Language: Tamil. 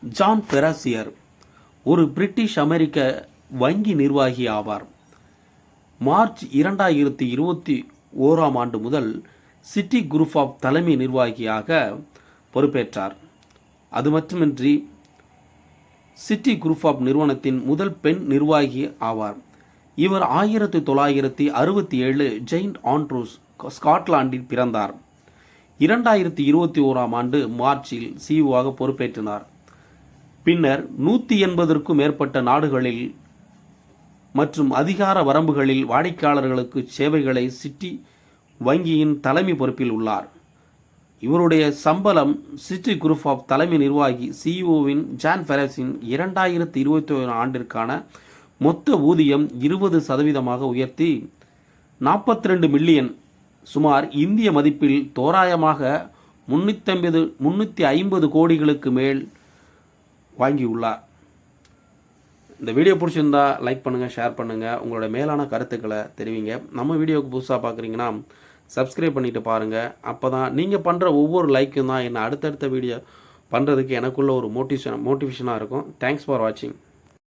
ஜான் ஃபெராசியர் ஒரு பிரிட்டிஷ் அமெரிக்க வங்கி நிர்வாகி ஆவார். மார்ச் 2021 முதல் சிட்டி குரூப் ஆஃப் தலைமை நிர்வாகியாக பொறுப்பேற்றார். அது மட்டுமின்றி சிட்டி குரூப் ஆஃப் நிறுவனத்தின் முதல் பெண் நிர்வாகி ஆவார். இவர் 1967 செயின்ட் ஆண்ட்ரூஸ், ஸ்காட்லாந்தில் பிறந்தார். 2021 மார்ச்சில் சிஇஓவாக பொறுப்பேற்றினார். பின்னர் 180க்கும் மேற்பட்ட நாடுகளில் மற்றும் அதிகார வரம்புகளில் வாடிக்கையாளர்களுக்கு சேவைகளை சிட்டி வங்கியின் தலைமை பொறுப்பில் உள்ளார். இவருடைய சம்பளம் சிட்டி குரூப் ஆஃப் தலைமை நிர்வாகி சிஇஓவின் ஜான் ஃபெராசின் 2021 மொத்த ஊதியம் 20% உயர்த்தி 42 மில்லியன், சுமார் இந்திய மதிப்பில் தோராயமாக 350 கோடிகளுக்கு மேல் வாங்கியுள்ளார். இந்த வீடியோ பிடிச்சிருந்தா லைக் பண்ணுங்கள், ஷேர் பண்ணுங்கள், உங்களோட மேலான கருத்துக்களை தெரிவிங்க. நம்ம வீடியோவுக்கு புதுசாக பார்க்குறீங்கன்னா சப்ஸ்கிரைப் பண்ணிவிட்டு பாருங்கள். அப்போ தான் நீங்கள் பண்ணுற ஒவ்வொரு லைக்கும் தான் என்னை அடுத்தடுத்த வீடியோ பண்ணுறதுக்கு எனக்குள்ள ஒரு மோட்டிவேஷனாக இருக்கும். தேங்க்ஸ் ஃபார் வாட்சிங்.